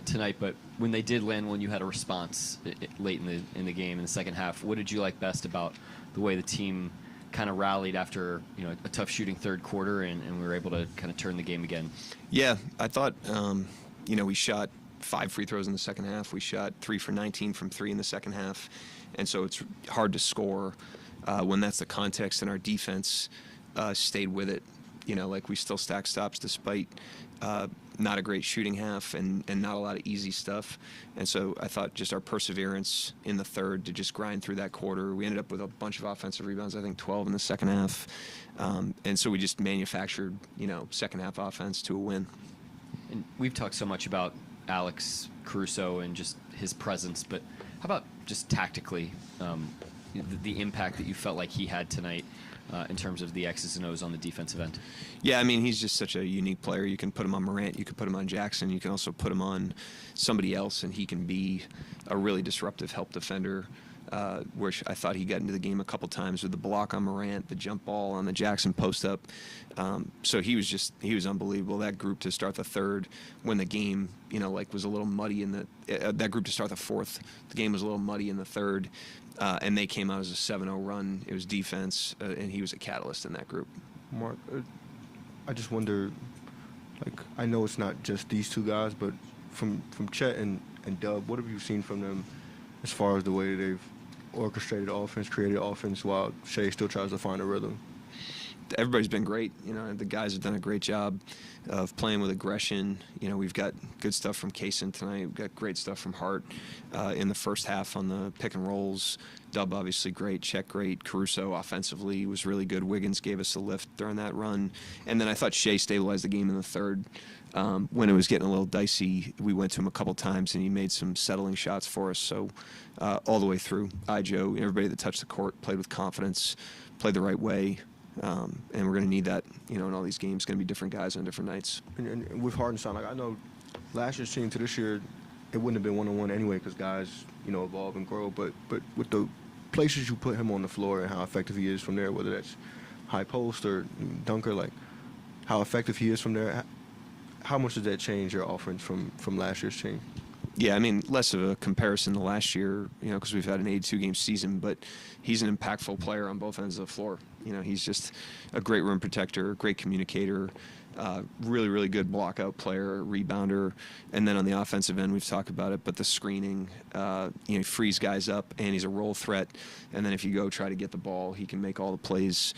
tonight, but when they did land one, you had a response late in the game in the second half. What did you like best about the way the team kind of rallied after a tough shooting third quarter, and we were able to kind of turn the game again? Yeah, I thought we shot 5 free throws in the second half. We shot 3 for 19 from 3 in the second half, and so it's hard to score when that's the context. And our defense stayed with it. Like we still stacked stops despite not a great shooting half and not a lot of easy stuff. And so I thought just our perseverance in the third to just grind through that quarter. We ended up with a bunch of offensive rebounds, I think 12 in the second half. And so we just manufactured, second half offense to a win. And we've talked so much about Alex Caruso and just his presence, but how about just tactically, the impact that you felt like he had tonight in terms of the X's and O's on the defensive end? Yeah, I mean, he's just such a unique player. You can put him on Morant, you can put him on Jackson, you can also put him on somebody else, and he can be a really disruptive help defender, which I thought he got into the game a couple times with the block on Morant, the jump ball on the Jackson post-up. So he was unbelievable. That group to start the third when the game, was a little muddy in that group to start the fourth, the game was a little muddy in the third. And they came out as a 7-0 run. It was defense, and he was a catalyst in that group. Mark, I just wonder, I know it's not just these two guys, but from Chet and Dub, what have you seen from them as far as the way they've orchestrated offense, created offense, while Shea still tries to find a rhythm? Everybody's been great. The guys have done a great job of playing with aggression. We've got good stuff from Kaysen tonight. We've got great stuff from Hart in the first half on the pick and rolls. Dub obviously great, Chet great, Caruso offensively was really good. Wiggins gave us a lift during that run. And then I thought Shea stabilized the game in the third. When it was getting a little dicey, we went to him a couple times and he made some settling shots for us. So all the way through, Joe, everybody that touched the court played with confidence, played the right way. And we're going to need that, in all these games. Going to be different guys on different nights. And with Hartenstein, I know last year's team to this year, it wouldn't have been one-on-one anyway because guys, evolve and grow. But with the places you put him on the floor and how effective he is from there, whether that's high post or dunker, how effective he is from there, how much does that change your offense from last year's team? Yeah, I mean, less of a comparison to last year, because we've had an 82-game season, but he's an impactful player on both ends of the floor. He's just a great rim protector, great communicator, really, really good block-out player, rebounder. And then on the offensive end, we've talked about it, but the screening, he frees guys up, and he's a roll threat. And then if you go try to get the ball, he can make all the plays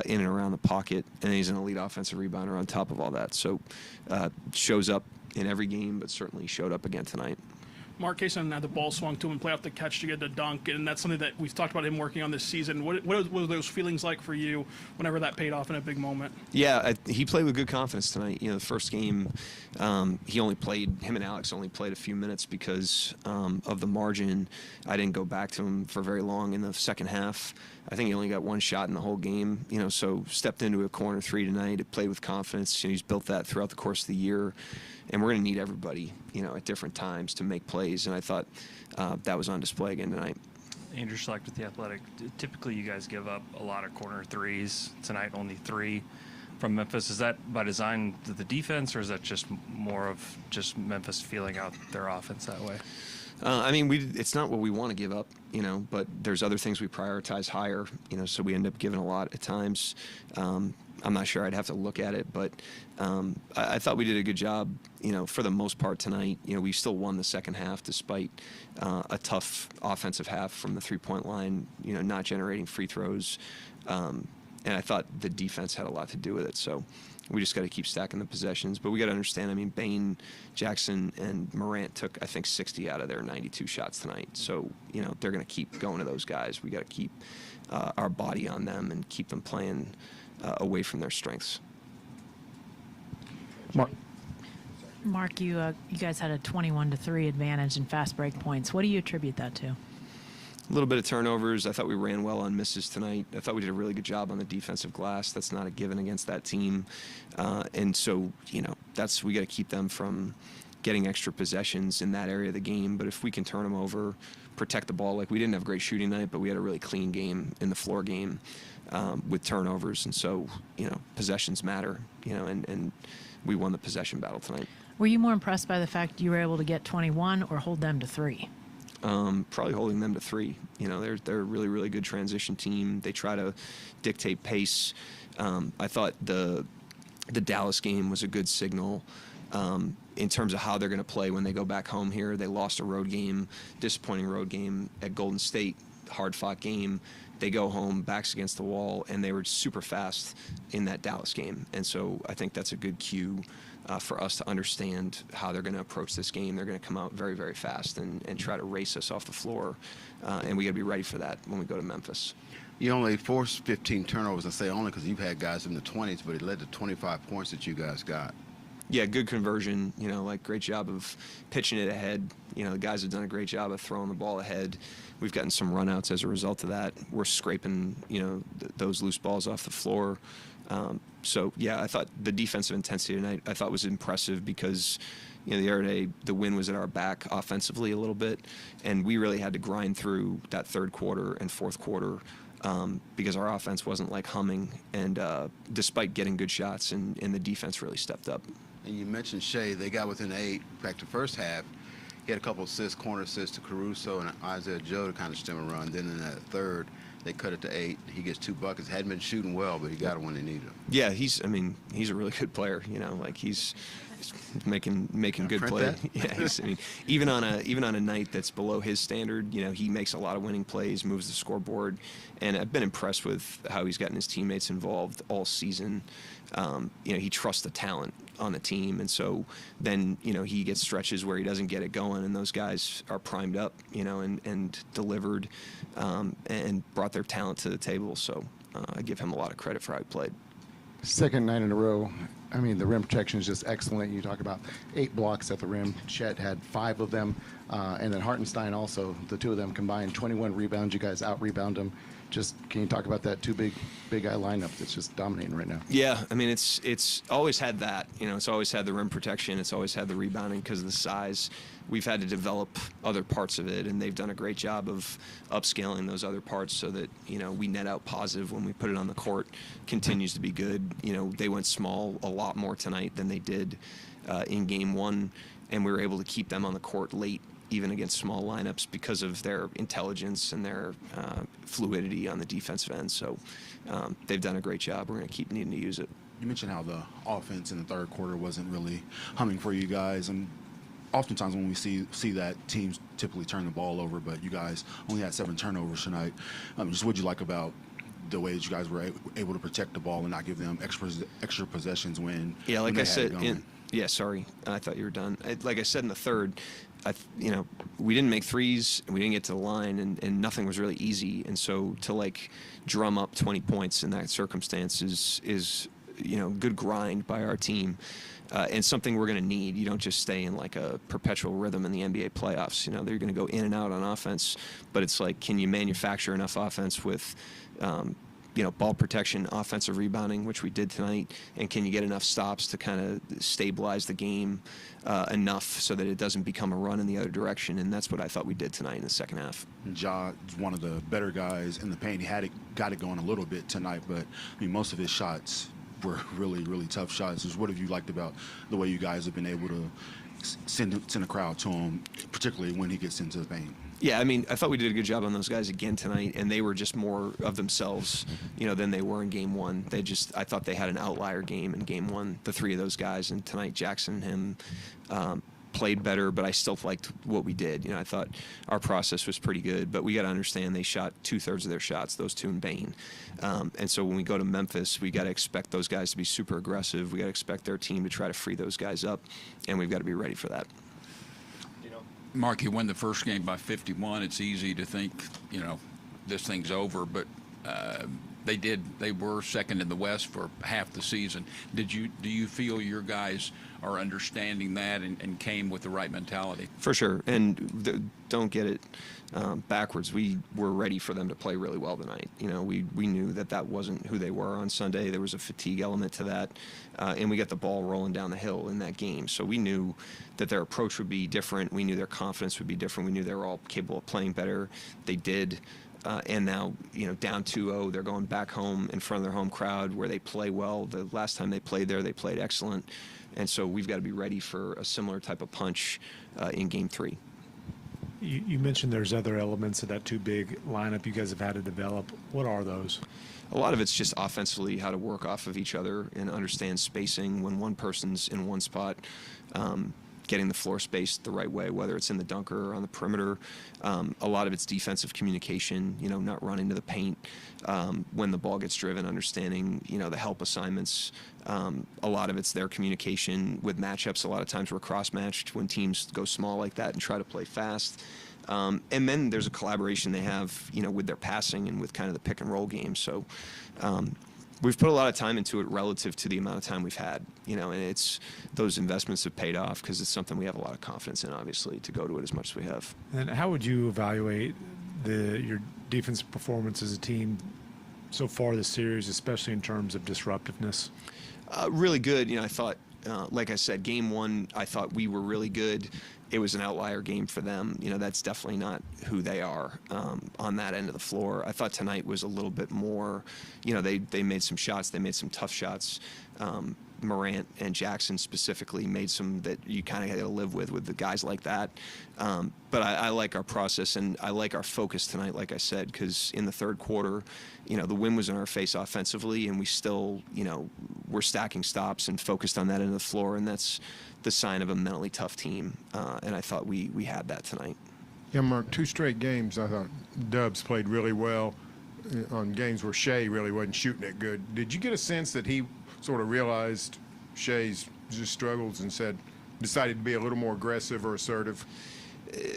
in and around the pocket, and he's an elite offensive rebounder on top of all that. So shows up in every game, but certainly showed up again tonight. Mark Kaysen had the ball swung to him and play off the catch to get the dunk, and that's something that we've talked about him working on this season. What were those feelings like for you whenever that paid off in a big moment? Yeah, he played with good confidence tonight. The first game, him and Alex only played a few minutes because of the margin. I didn't go back to him for very long in the second half. I think he only got one shot in the whole game, so stepped into a corner three tonight. It played with confidence. He's built that throughout the course of the year. And we're going to need everybody, at different times to make plays. And I thought that was on display again tonight. Andrew Schlecht with The Athletic. Typically, you guys give up a lot of corner threes. Tonight, only 3 from Memphis. Is that by design to the defense, or is that just more of just Memphis feeling out their offense that way? It's not what we want to give up, but there's other things we prioritize higher, so we end up giving a lot at times. I'm not sure. I'd have to look at it, but I thought we did a good job, for the most part tonight. We still won the second half despite a tough offensive half from the three-point line, not generating free throws. And I thought the defense had a lot to do with it. So we just got to keep stacking the possessions. But we got to understand, Bain, Jackson, and Morant took, I think, 60 out of their 92 shots tonight. So, they're going to keep going to those guys. We got to keep our body on them and keep them playing away from their strengths. Mark, you guys had a 21-3 advantage in fast break points. What do you attribute that to? A little bit of turnovers. I thought we ran well on misses tonight. I thought we did a really good job on the defensive glass. That's not a given against that team. And so, we got to keep them from getting extra possessions in that area of the game. But if we can turn them over, protect the ball, we didn't have a great shooting night, but we had a really clean game in the floor game with turnovers. And so, possessions matter, and we won the possession battle tonight. Were you more impressed by the fact you were able to get 21 or hold them to 3? Probably holding them to 3. You know, they're a really, really good transition team. They try to dictate pace. I thought the Dallas game was a good signal in terms of how they're going to play when they go back home here. They lost a road game, disappointing road game at Golden State, hard-fought game. They go home, backs against the wall, and they were super fast in that Dallas game. And so I think that's a good cue for us to understand how they're going to approach this game. They're going to come out very, very fast and try to race us off the floor. And we got to be ready for that when we go to Memphis. You only forced 15 turnovers. I say only because you've had guys in the 20s, but it led to 25 points that you guys got. Yeah, good conversion, you know, like great job of pitching it ahead. You know, the guys have done a great job of throwing the ball ahead. We've gotten some runouts as a result of that. We're scraping, you know, those loose balls off the floor. So, yeah, I thought the defensive intensity tonight I thought was impressive because, you know, the other day the wind was at our back offensively a little bit, and we really had to grind through that third quarter and fourth quarter because our offense wasn't like humming, and despite getting good shots, and the defense really stepped up. And you mentioned Shea. They got within 8 back to first half. He had a couple assists, corner assists to Caruso and Isaiah Joe to kind of stem a run. Then in that third, they cut it to 8. He gets 2 buckets. Hadn't been shooting well, but he got it when they needed him. Yeah, he's a really good player. You know, like he's making good play. Yeah, even on a night that's below his standard, you know, he makes a lot of winning plays, moves the scoreboard, and I've been impressed with how he's gotten his teammates involved all season. You know, he trusts the talent on the team, and so then, you know, he gets stretches where he doesn't get it going, and those guys are primed up, you know, and delivered and brought their talent to the table. So I give him a lot of credit for how he played. Second night in a row. I mean, the rim protection is just excellent. You talk about 8 blocks at the rim. Chet had 5 of them. And then Hartenstein also, the two of them combined, 21 rebounds. You guys out-rebound them. Just can you talk about that 2 big guy lineup that's just dominating right now? Yeah, I mean, it's always had that. You know, it's always had the rim protection. It's always had the rebounding because of the size. We've had to develop other parts of it, and they've done a great job of upscaling those other parts so that, you know, we net out positive when we put it on the court. Continues to be good. You know, they went small a lot more tonight than they did in game 1, and we were able to keep them on the court late, even against small lineups, because of their intelligence and their fluidity on the defensive end. So they've done a great job. We're going to keep needing to use it. You mentioned how the offense in the third quarter wasn't really humming for you guys, and oftentimes when we see that, teams typically turn the ball over, but you guys only had 7 turnovers tonight. Just what you like about the way that you guys were able to protect the ball and not give them extra possessions when like when I said, sorry, I thought you were done. Like I said in the third, you know, we didn't make threes, and we didn't get to the line, and nothing was really easy. And so to like drum up 20 points in that circumstance is you know, good grind by our team. And something we're going to need. You don't just stay in like a perpetual rhythm in the NBA playoffs. You know, they're going to go in and out on offense, but it's like, can you manufacture enough offense with, you know, ball protection, offensive rebounding, which we did tonight, and can you get enough stops to kind of stabilize the game enough so that it doesn't become a run in the other direction? And that's what I thought we did tonight in the second half. Ja is one of the better guys in the paint. He got it going a little bit tonight, but I mean, most of his shots were really, really tough shots. What have you liked about the way you guys have been able to send a crowd to him, particularly when he gets into the paint? Yeah, I mean, I thought we did a good job on those guys again tonight, and they were just more of themselves, you know, than they were in game 1. I thought they had an outlier game in game 1, the 3 of those guys, and tonight Jackson and him played better, but I still liked what we did. You know, I thought our process was pretty good, but we got to understand they shot 2/3 of their shots, those 2 in Bain. And so when we go to Memphis, we got to expect those guys to be super aggressive. We got to expect their team to try to free those guys up, and we've got to be ready for that. Mark, you won the first game by 51. It's easy to think, you know, this thing's over, but they were second in the West for half the season. Do you feel your guys are understanding that and came with the right mentality? For sure, and don't get it backwards. We were ready for them to play really well tonight. You know, we knew that wasn't who they were on Sunday. There was a fatigue element to that, and we got the ball rolling down the hill in that game. So we knew that their approach would be different. We knew their confidence would be different. We knew they were all capable of playing better. They did. And now, you know, down 2-0, they're going back home in front of their home crowd where they play well. The last time they played there, they played excellent. And so we've got to be ready for a similar type of punch in Game 3. You mentioned there's other elements of that too big lineup you guys have had to develop. What are those? A lot of it's just offensively how to work off of each other and understand spacing when one person's in one spot, getting the floor spaced the right way, whether it's in the dunker or on the perimeter. A lot of it's defensive communication, not running to the paint when the ball gets driven, understanding, the help assignments. A lot of it's their communication with matchups. A lot of times we're cross-matched when teams go small like that and try to play fast. And then there's a collaboration they have, with their passing and with kind of the pick and roll game. So we've put a lot of time into it relative to the amount of time we've had, and it's those investments have paid off because it's something we have a lot of confidence in, obviously, to go to it as much as we have. And how would you evaluate your defensive performance as a team so far this series, especially in terms of disruptiveness? Really good. I thought, like I said, Game 1, I thought we were really good. It was an outlier game for them. That's definitely not who they are on that end of the floor. I thought tonight was a little bit more, they made some shots. They made some tough shots. Morant and Jackson specifically made some that you kind of got to live with the guys like that. But I like our process and I like our focus tonight, like I said, because in the third quarter, the wind was in our face offensively, and we still, we're stacking stops and focused on that end of the floor, and that's the sign of a mentally tough team. And I thought we had that tonight. Yeah, Mark, 2 straight games I thought Dubs played really well on games where Shea really wasn't shooting it good. Did you get a sense that he sort of realized Shea's just struggles and decided to be a little more aggressive or assertive?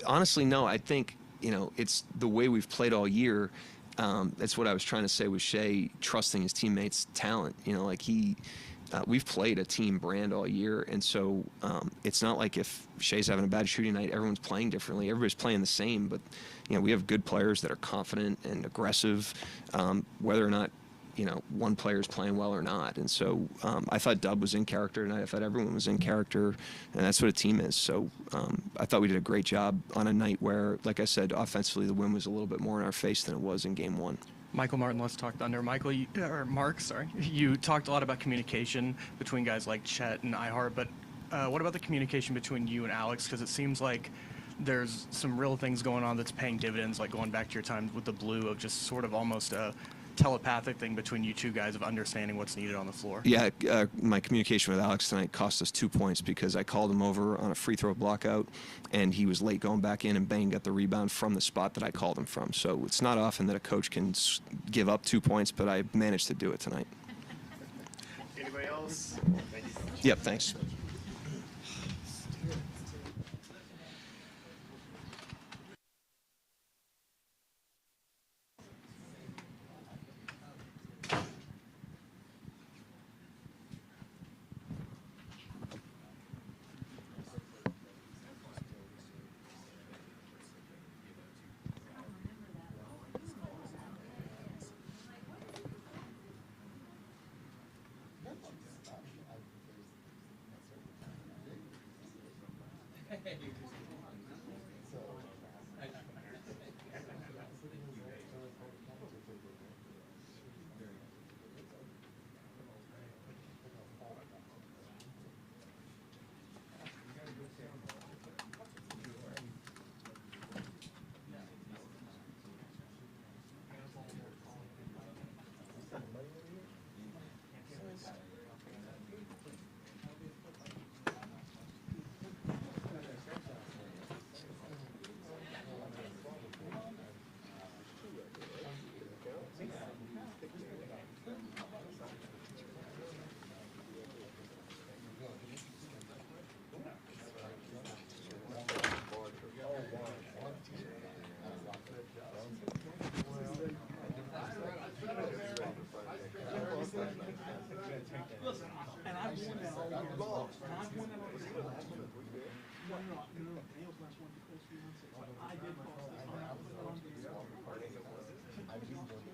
Honestly, no. I think, it's the way we've played all year. That's what I was trying to say with Shea trusting his teammates' talent. We've played a team brand all year, and so it's not like if Shea's having a bad shooting night, everyone's playing differently. Everybody's playing the same, but we have good players that are confident and aggressive, whether or not one player's playing well or not. And so I thought Dub was in character tonight. I thought everyone was in character, and that's what a team is. So I thought we did a great job on a night where, like I said, offensively the wind was a little bit more in our face than it was in Game 1. Michael Martin, let's talk Thunder. Mark, you talked a lot about communication between guys like Chet and Ihart, but what about the communication between you and Alex? Because it seems like there's some real things going on that's paying dividends, like going back to your time with the Blue, of just sort of almost a telepathic thing between you two guys of understanding what's needed on the floor. Yeah, my communication with Alex tonight cost us 2 points because I called him over on a free throw block out, and he was late going back in, and Bang got the rebound from the spot that I called him from. So it's not often that a coach can give up 2 points, but I managed to do it tonight. Anybody else? Yep, thanks. I did